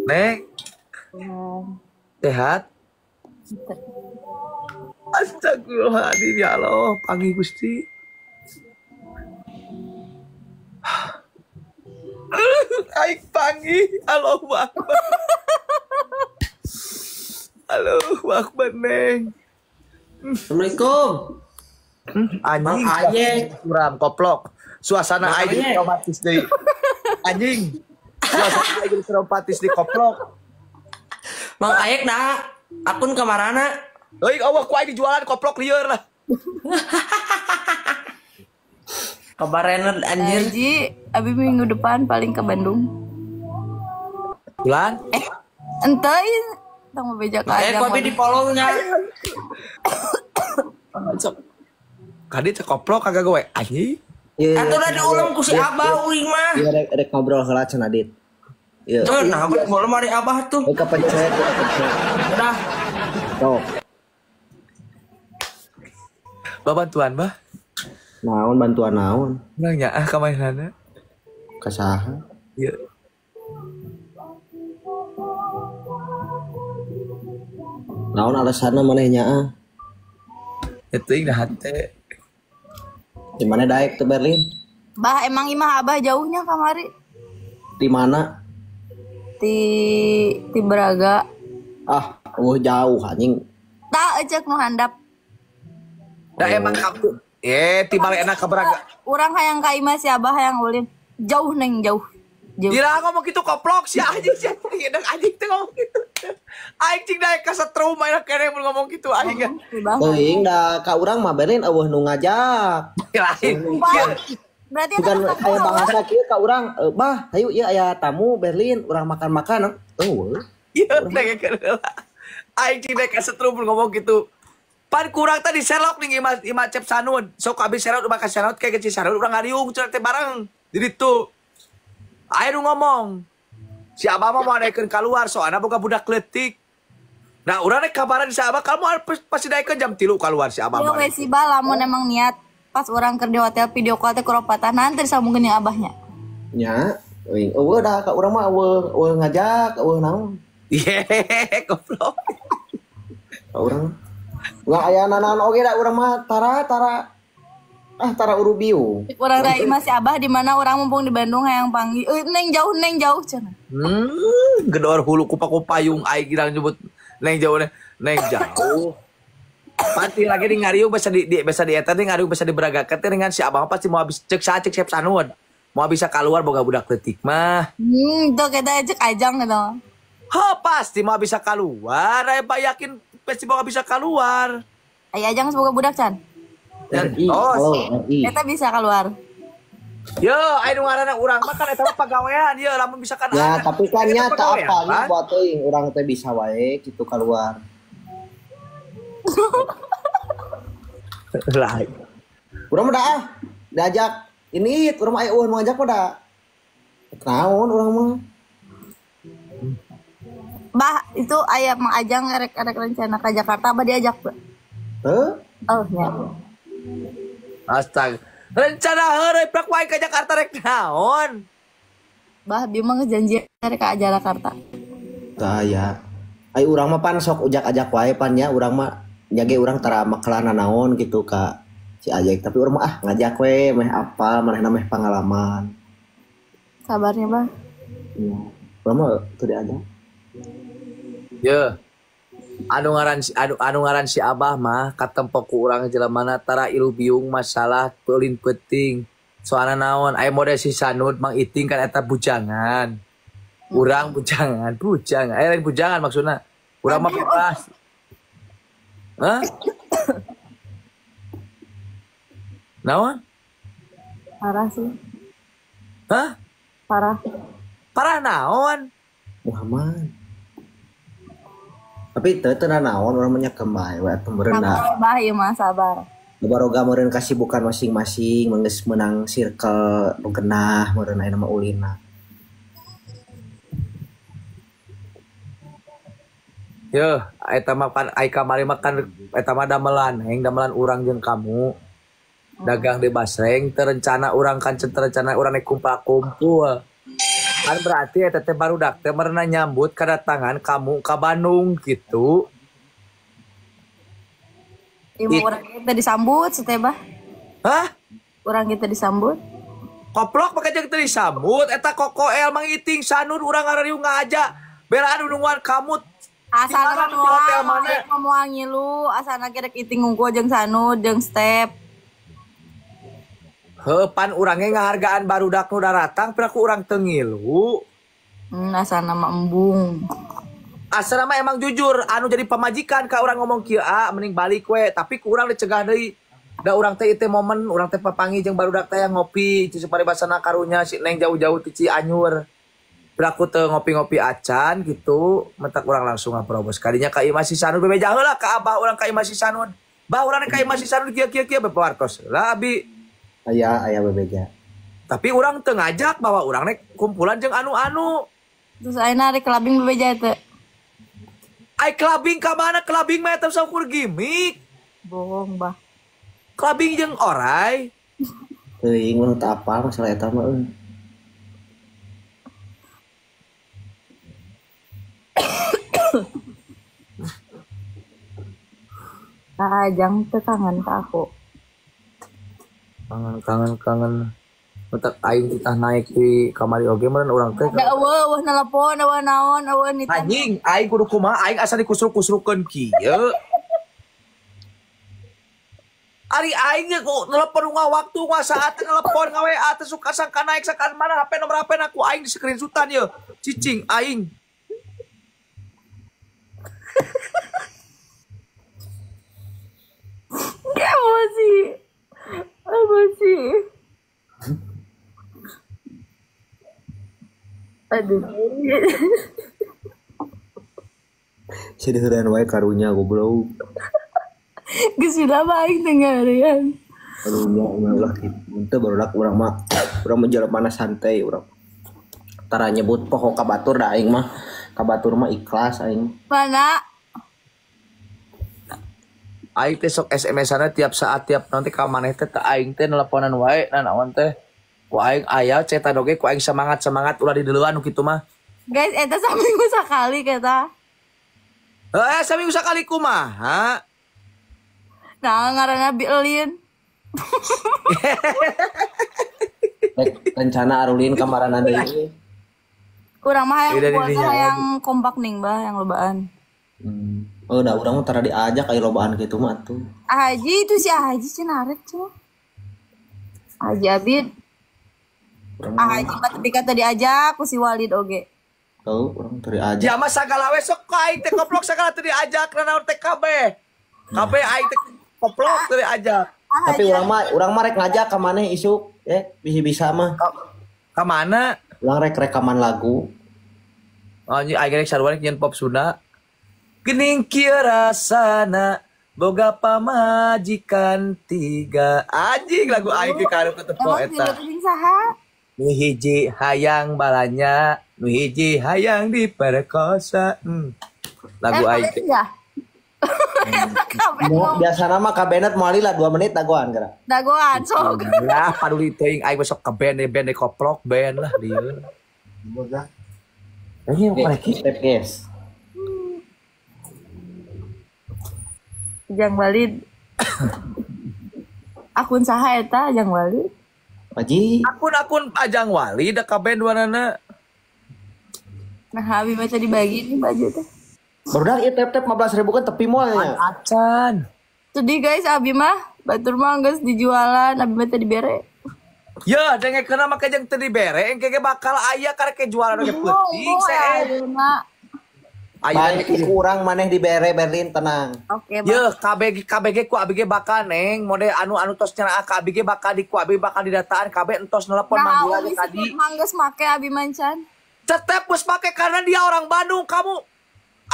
Neng, sehat? Astagfirullahaladzim, ya Allah, pagi Gusti. Aik pagi, Allahu Akbar. Allahu Akbar, Neng. Assalamualaikum. Bang Anjing, Ayek. suram, koplok. Suasana Bang aing Ayek. traumatis deh. Anjing. Suasana aing traumatis di koplok. Bang Ayek dah. Akun kamarana. Euy, awak ku aing dijualan koplok lieur lah. Kabarena anjir. Ji, abi minggu depan paling ke Bandung. Bulan? Entain, tang mau bejak aja. Kopi di follow-nya. Kadi cek koplok kagak gue. Anjing. Iya, Atuh udah diulang ku si Abah uing mah. iya rek ngobrol heula cenah Dit. Iya. Tuh, nah boleh mari Abah tuh. Kepencet. Udah. Sok. Babantuan, Bah. Naon bantuan naon? Nanya ka mainanna. Ka saha? Ieu. Naon alasanna manehnya ah? Itu ing hate. Di mana daek ke Berlin? Bah, emang imah abah jauhnya kamari Di mana? di Braga. Ah, jauh anjing. Tak ecek nu handap. Da emang kamu. Tibal enak kaberaga. Urang hayang ka imah si abah hayang ulin. Jauh neng jauh. Jauh. Ira ngomong gitu koplok si anjing si anjing teh ngomong gitu. Aing cing daek ka setrum main kene mun ngomong gitu aing kan. Bang. Teuing da ka urang mah Berlin eueuh nu ngajak. Lain. Berarti Bukan eta aya bahasa kieu ka urang, bah, hayu ieu aya tamu Berlin, urang makan-makan. Eueuh. Iya, daek ka heula. Aing cing daek ka setrum mun ngomong gitu. Pan kurang tadi selok nih ima cep sanun. Sok abis serot makan serot kayak kecil serot urang ngariung cenah teh bareng. Jadi tuh ayo ngomong. Si Abah mah mau naikkeun keluar soalnya boga budak leutik. Nah, urang rek kabaran si Abah kamu pasti naikkeun jam 3 keluar si Abah Yo mah. we si Bah lamun emang niat pas orang keur di hotel video call teh kuropatan nanti disambungkeun jeung abahnya. Nya, teuing eueuh da ka urang mah eueuh ngajak, eueuh naon. Ye, goblok. Ka urang. Nggak aya nanan oge da urang mah tara urubiu. Urang da imah si abah di mana orang mumpung di Bandung hayang panggil. Neng jauh cenah. Gedor hulu kupa-kupayung aing kirang nyebut neng jauh neng jauh. Pati lagi di ngariung bisa di eta di ngariung bisa diberagakeun teh dengan si Abang pasti mau habis cek siap sanun. Mau bisa keluar boga budak leutik mah. Itu kita cek ajang gitu. Ha, pasti mau bisa keluar. Aya yakin pasti boga bisa keluar. Aya ajang semoga budak can. RI, Oh, halo, RI. Eta bisa keluar. Yo, aya nu ngaranna urang mah kan eta mah pagawean ieu lamun bisa kan. Ya, tapi kan Eta nyata pagawean, apa kan? buat teuing urang teh bisa wae kitu keluar. Lain. Urang mah dah diajak ini urang mah aya eueuh nu ngajak mah da. Naon urang mah? Bah, itu aya Mang Ajang erek rencana ke Jakarta bah diajak tuh. Heuh? Oh, ya. Astaga. Rencana heureuy prak wae ka Jakarta rek naon? Bah, dia mah janji erek ka Jakarta. Tah aya. Ai urang mah pan sok ujak-ajak wae pan nya urang mah nyage urang tara makelana naon gitu ka si Ajek tapi urang mah ngajak we meh apal manehna meh pengalaman. Kabarnya, Bah? Iya. Urang mah teu diajak. Ye. Anu ngaran si Abah mah katempo ku urang jelemana tara ilu biung masalah paling penting. Soalna naon aya mode si Sanud Mang Iting kan eta bujangan. Urang bujangan. Aya lain bujangan maksudna. Urang mah bebas. Hah? Naon? Parah sih. Hah? Parah. Parah naon? Muhammad. Tapi teu naon urang mah nyakeun bae we atuh meureun da. Sabar, Bah, ieu mah sabar. Baroga meureun kasibukan masing-masing manggeus menang circle nu genah meureun aya nama ulina. Yo, eta mah pan ai kamari mah kan eta mah damelan, heng damelan urang jeung kamu. Dagang di Basreng terencana urang kan terencana urang naik kumpul-kumpul. Kan berarti eta teh barudak teh meurna nyambut kedatangan kamu ke Bandung gitu. Ibu orang kita disambut setebah. Hah? Orang kita disambut. Koplok pakai jeung teu disambut eta kokoel mang iting sanud urang ngariung ngajak. Belaan nungguan kamu Asal di hotel mana? Moal ngilu, asana gerek iting ngungku jeung Sanud jeung Step. Pan urangnya ngahargaan barudak nu daratang piraku urang teu ngilu. Asana mah embung. Asal mah emang jujur anu jadi pamajikan ka urang ngomong kieu mending balik we tapi ku urang dicegah deui. Da urang teh ieu momen urang teh papangi jeung barudak teh yang ngopi ci paribasana karunya si Neng jauh-jauh ti Cianjur. Beraku teu ngopi-ngopi acan gitu, mentak urang langsung ngaprobos. Kadinya ka Imah si Sanud bebeja heula ka abah urang ka Imah si Sanud. Bah urang ka Imah si Sanud kieu-kieu bepawartos. Lah abi Aya bebeja. tapi urang teu ngajak bahwa urang nek kumpulan jeung anu-anu. Terus ayeuna rek kelabing bebeja teh. Ai kelabing ka mana? Kelabing mah eta saukur gimik. Bohong, Bah. Kelabing jeung orai. Teuing mah teu apal masalah eta mah. Ajang teh kangen ka aku. Kangen. Mentak aing titah naik di kamari oge meureun urang teh. Da eueuh nelpon, eueuh naon, eueuh nita. Anjing, aing kudu kumaha? Aing asa dikusruk-kusrukeun kieu. Ari aing ge kok nelpon waktu saat nelpon WA teh suka sangka naik sakan mana HP nomor HP aku aing di screenshotan ye. Cicing aing. Emosi. Aduh. Sedeureun wae karunya goblok. Geus udah baik dengerin. Karunya ulah kitu teh barudak urang mah jelema santai urang. Tara nyebut poho ka batur da aing mah. Ka batur mah ikhlas aing. Mana? Aing teh sok SMS-ana tiap saat tiap nanti ka maneh teh aing teh nelponan wae naon teh. Ku aing aya cetan oge ku aing semangat ulah di deuleun nu kitu mah. Guys, eta saminggu sakali kata. Saminggu sakali kumaha? Nah, ngaranna Bilin. Rencana Arulin kamaran deui. Kurang mah yang Beda buat dirinya. yang kompak ning bah yang lobaan. Oh, udah urang mah tara diajak aya lobaan kitu mah atuh. Haji itu si Haji cenarek cenah. Haji Abid. Haji mah tadi kata diajak ku si Walid oge. Tahu urang teu diajak. Dia mah sagala we sok ka aing teh koplok sagala teu diajak naon teh kabeh. Kabeh aing teh koplok teu diajak. Tapi urang mah rek ngajak ka maneh isuk bisa mah. Ka mana? Urang rek rekaman lagu. Anjing aing rek sarua nyeun pop Sunda. Geuning kieu rasana boga pamajikan tiga. Anjing lagu aing ge karep teu Emang eta. pilih saha? Nu hiji hayang balanya, nu hiji hayang diperkosa. Lagu aing teh. Ya. Kabeh Biasana mah ka benet moal lah 2 menit dagoan gara. dagoan sok. Ya, paduli teuing aing besok ke band koplok band lah dieu. Ini mereka Step guys. Jang Walid. Akun saha eta Jang Walid? Paji. akun Ajang Wali da ka band warnana. Nah, Habib baca dibagi nih baju teh. Barudak ieu tep-tep 15.000 kan tepi moal nya. Acan. Jadi guys, Abi mah batur mah geus dijualan, Abi mah teh dibere. Ya, dengekeuna mah kajeng teu dibere engke ge bakal aya karek jualan oge peuting seh. Aya Baik ku urang maneh dibere Berlin tenang. Oke, Bang. Ye, KBG ku abg bakal neng mode anu tos cenah KBG bakal di ku abg bakal didataan KB entos nelpon Nah, manggil Abi tadi. sebut mangges make Abi mancan. Tetep geus make karena dia orang Bandung kamu.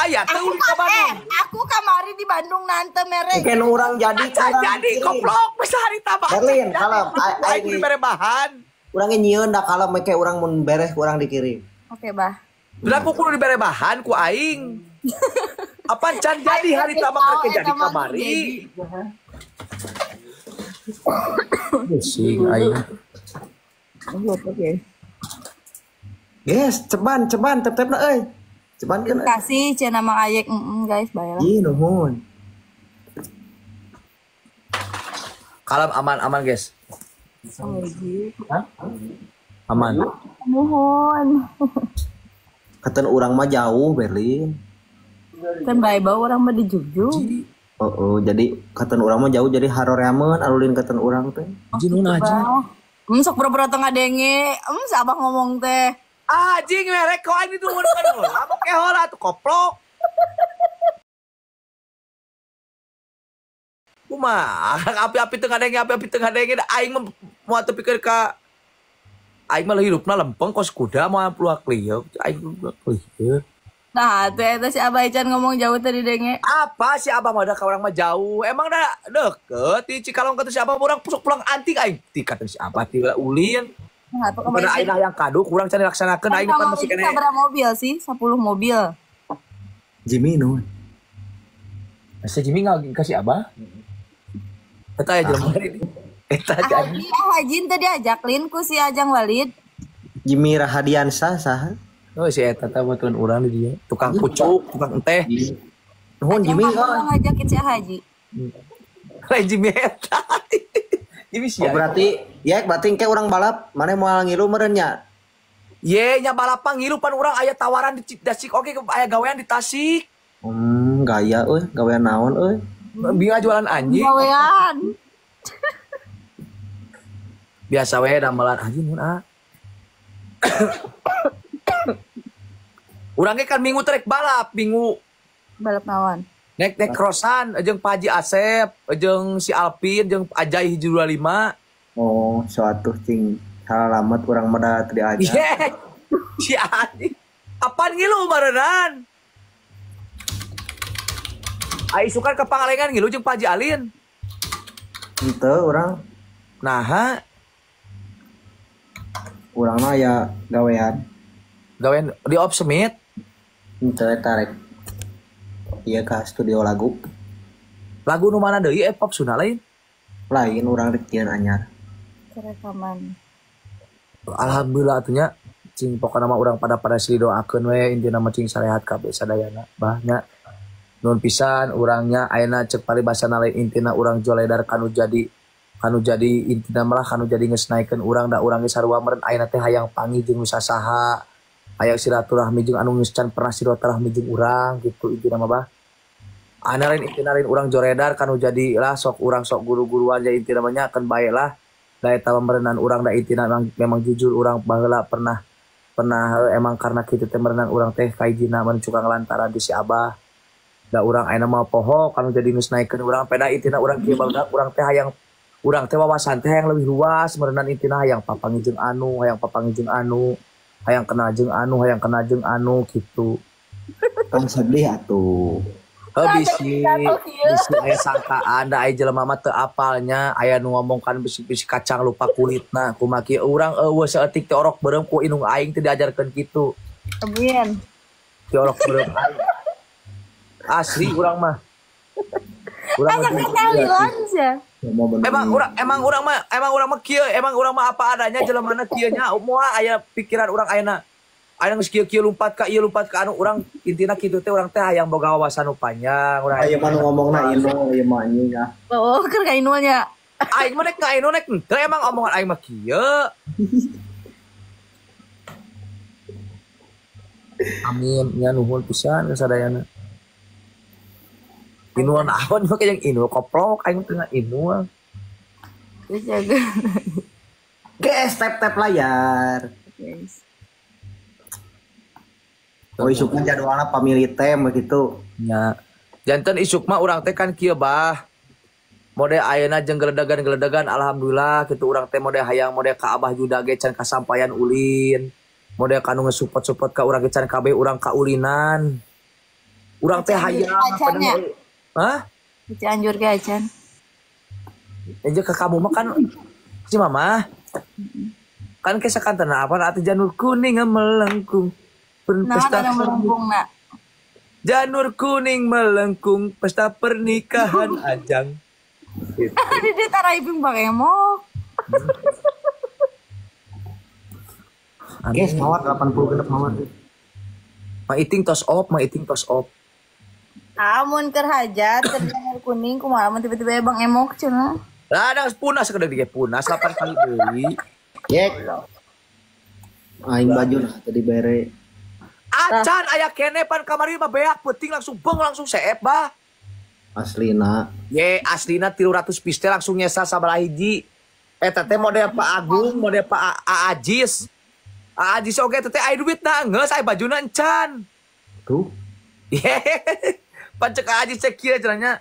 Aya teu uli ka Bandung. Aku kamari di Bandung nante mere. Mungkin urang jadi Jadi koplok bisa hari tambah. Berlin, kalem. Aing dibere bahan. Urang nyieun da kalem make urang mun beres urang dikirim. Oke, Bah. Udah aku kudu dibere bahan ku aing. Apa can jadi hari tambah kerja jadi kamari. Pusing aing. Oke. Guys, ceban tep-tep na euy. Ceban kan. Kasih cenah Mang Ayek guys bayalah. Ih, nuhun. Kalem aman guys. Hah? Aman. Mohon. Katen urang mah jauh Berlin. Kan bae bawa orang mah di Jugjug. Oh, jadi katen urang mah jauh jadi haroreameun alulin katen urang teh. Jin aja. Sok pura-pura tengah denge. Sabah ngomong teh. Anjing merek kok ini tuh kan. Apa kehola tuh koplok. Kumaha api-api tengah denge aing mah moal teu pikir ka aing mah hirupna lempeng kos kuda moal pluak lieu aing lieu. Nah, teh si Abah Ican ngomong jauh tadi denge. Apa si Abah mah da ka urang mah jauh. Emang da deket di Cikalong ka si Abah urang pusuk pulang antik aing. Ti kata si Abah ti ulin. Nah, tuh Pada aing yang kaduk urang can dilaksanakeun aing kan masih kene. Berapa mobil sih? 10 mobil. Jimmy nuhun. Si Jimmy kasih Abah. Eta ya jelema ini. Eta aja. Hajin tadi ajaklin ku si Ajang Walid. Jimmy Rahadiansah saha? Oh si Eta teh buatan urang di dia. Tukang pucuk, tukang teh. Nuhun Jimmy. Ngajakin si Haji. Lain Jimmy Eta. Jimmy sih. Oh berarti engke urang balap mana moal ngilu meureun nya? Ye nya balapan ngilu pan urang aya tawaran di Tasik oke aya gawean di Tasik. Gaya euy, gawean naon euy? Binga jualan anjing. Gawean. Biasa we damelan anjing mun ah. Urang ge kan minggu trek balap, minggu Balap naon? nek crossan jeung Pak Haji Asep, jeung si Alpin, jeung Ajay hiji 25. Oh, suatu cing salamet urang mah da teu diajak. Ye. Si anjing. Apaan ngilu barenan? Ai sukan ke Pangalengan ngilu jeung Pak Haji Alin. Henteu urang. Naha Urang mah aya gawean. gawean di Op Summit. Henteu eta rek. Ieu ka studio lagu. Lagu nu mana deui pop suna lain? Lain urang rek tieun anyar. Rekaman. Alhamdulillah atunya cing pokona mah urang pada si doakeun we intina mah cing sarehat kabeh sadayana. Bahnya nun pisan urangnya ayeuna cek paribasana lain intina urang joledar kanu jadi intina malah kanu jadi geus naikeun urang da urang ge sarua meureun ayeuna teh hayang panggih jeung saha hayang silaturahmi jeung anu geus can pernah silaturahmi jeung urang gitu intina mah bah. Ana lain intina lain urang joredar kanu jadi lah sok urang sok guru-guruan jadi intina mah nya keun bae lah. Da eta meureunan urang da intina memang jujur urang baheula pernah emang karena kitu teh meureunan urang teh kaijina mun cukang lantaran di si Abah. Da urang ayeuna mah poho kanu jadi geus naikeun urang peda intina urang kieu barudak urang teh hayang urang teh wawasan teh yang lebih luas meureunan intina hayang papangi jeung anu hayang kenal jeung anu gitu. Kan sedih atuh. Bisi aya sangkaan da aya jelema mah teu apalnya aya nu ngomongkan bisi kacang lupa kulitna kumaha kieu urang eueuh saeutik teh orok beureum ku inung aing teh diajarkeun kitu. Amin. Teh orok beureum aing. Asli urang mah. Urang mah Emang urang mah kieu, emang urang mah apa adanya jelemana kieu nya moal aya pikiran urang ayeuna. Aya geus kieu lompat ka ieu lompat ka anu urang intina kitu teh urang teh hayang boga wawasan nu panjang urang. Aya mah nu ngomongna inu ieu mah anjing ah. Oh, keur ka inunya. Aing mah nek ka inu nek teu emang omongan aing mah kieu. Amin, nya nuhun pisan ka sadayana. Inu naon mah yang inu koplok aing tengah inu. Terus jaga. Guys, tap layar. Guys. Oh isukna jadwalna pamili tem begitu. Nya. Janten isuk mah urang teh kan kieu bah. Mode ayeuna jeung geledagan alhamdulillah kitu urang teh mode hayang mode ka Abah Juda ge can kasampayan ulin. Mode kanu ngesupport ka urang ge can kabeh urang kaulinan. Urang teh hayang Hah? Cianjur ge acan. Eje ke kamu mah kan si mama. Kan kisah kantana apa atuh janur kuning melengkung. Pesta janur kuning melengkung pesta pernikahan ajang. Gitu. Di taraiping pakai emok. Guys, mawar 80 genep mawar. Mang Iting tos op. Amun keur hajat keur jangan kuning kumaha mun tiba-tiba Bang Emok cenah. Lah ada punas sekedar di punas 8 kali deui. Yek. Aing baju nah tadi bere. Acan aya kene pan kamari mah beak penting langsung beng langsung seep bah. Aslina. Ye aslina 300 piece teh langsung nyesa sabaraha hiji. Eta teh model Pak Agung, model Pak Ajis. Ajis oge teh aya duitna geus aya bajuna encan. Tuh. Ye. Pan cek Ajis cek kieu cenanya.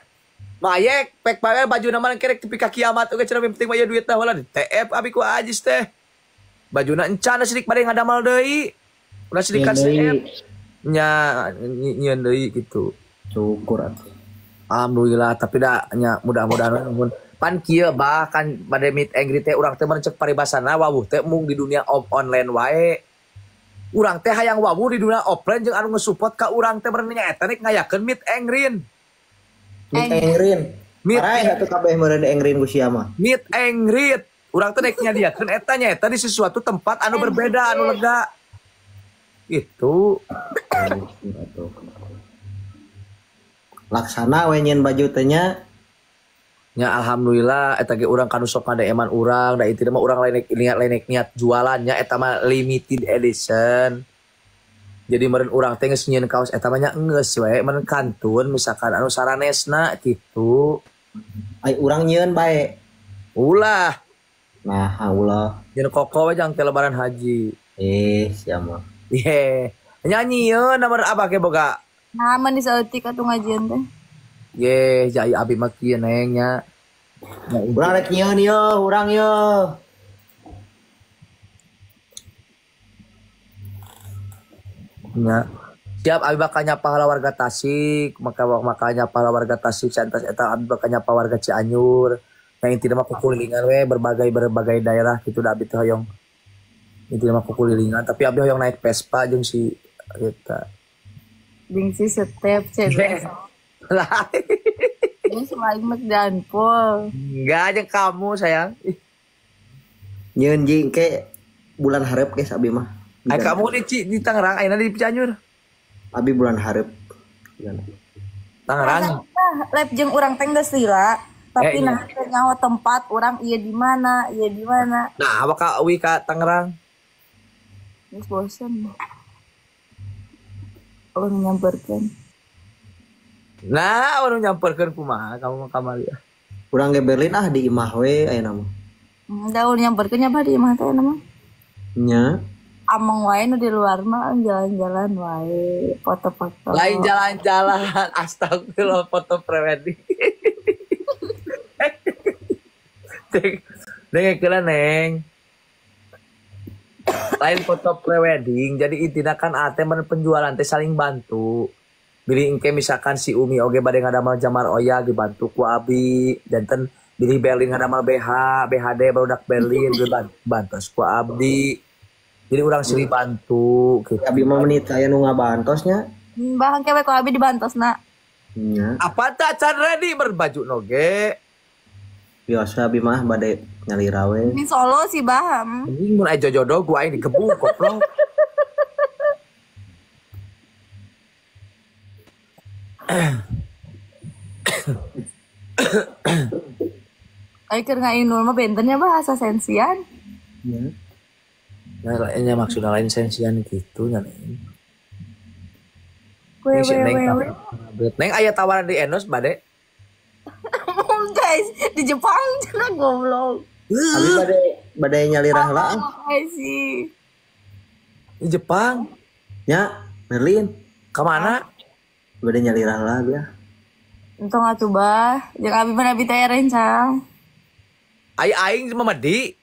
Mayek pek bae bajuna mah kerek tepi ka kiamat oge cenah penting mah aya duitna heula di TF abi ku Ajis teh. Bajuna encan sidik bade ngadamal deui. Ulah sidikan CF. Nya nyieun deui gitu. Syukur atuh. Alhamdulillah tapi da nya mudah-mudahan mun pan kieu bahkan bade meet and greet teh urang teh mencek paribasana wawuh teh mung di dunia online wae. Urang teh hayang wawuh di dunia offline jeung anu nge-support ka urang teh meureun nya eta ngayakeun meet and greet. Meet engrin. Meet Parai atuh kabeh meureun engrin ku sia mah. Meet and greet. Urang teh daek nyadiakeun eta nya eta di sesuatu tempat anu berbeda anu lega. Itu Laksana we nyeun baju teh nya. nya alhamdulillah eta ge urang kanu sok ngadeeman urang da itu mah urang lain niat jualannya eta mah limited edition. Jadi meureun urang teh geus nyieun kaos eta mah nya geus we meureun kantun misalkan anu saranesna gitu. Ai urang nyieun bae. Ulah Nah, ulah. nyieun koko we jang ke lebaran haji. Sia mah. Ye nyanyieun nomor abah ge boga. Nah, mun diseutik atuh ngajian teh. Ye jai abi mah kieu neng nya. Urang rek nyieun yo, urang yo. Nya siap abi bakal nyapa heula warga Tasik makanya nyapa warga Tasik santas eta abi bakal nyapa warga Cianjur yang intina mah kukulilingan we berbagai daerah gitu da abi teh hoyong intina mah kukulilingan tapi abi hoyong naik Vespa jeung si eta Jeung si step cenah. lah Jeung selain mek danpol. enggak aja kamu sayang. Nyieun jing ke bulan hareup guys abi mah. Ay kamu di Tangerang ayeuna di Cianjur Abi bulan hareup. Tangerang Lep jeung urang teh geus lila, tapi iya. nah nyaho tempat urang ieu di mana. nah awak ka euy ka Tangerang Geus bosen. Ulun nyamperkeun. nah urang nyamperkeun kumaha kamu mah kamari Urang ge Berlin di imah we ayeuna mah. Da ulun nyamperkeun nya di imah teh mah. Nya. Among wae nu di luar mah jalan-jalan wae, foto-foto. lain jalan-jalan astagfirullah foto prewedding dengekeun neng lain foto prewedding jadi intina kan ate men penjualan teh saling bantu bilih engke misalkan si Umi oge bade ngadamel jamar oya dibantu ku abi janten bilih Berlin ngadamel BHD barudak Berlin dibantos ku abdi jadi urang silih bantu gitu. Abi mah menit aya nu ngabantosnya. Bahang kewe ku abi dibantosna. Nya. Apa tak can ready berbaju noge Biasa abi mah bade nyalira we. Di Solo sih Baham. anjing mun aya jodoh gua aing dikebuk goblok. Ai keur ngainul mah bentennya bahasa sensian. Nya. Nah, lainnya maksudnya lain sensian gitu nya neng. We. Neng aya tawaran di Enos bade. Guys, di Jepang cenah goblok. Abi bade nyalira heula. Guys sih. Di Jepang Nya, Berlin. kemana? Bade nyalira heula dia. Entong atuh bah, jeung abi mah abi teh rencang. Aing cuma medi.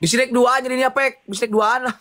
Bisrek 2 jadinya pek, bisrek 2an lah.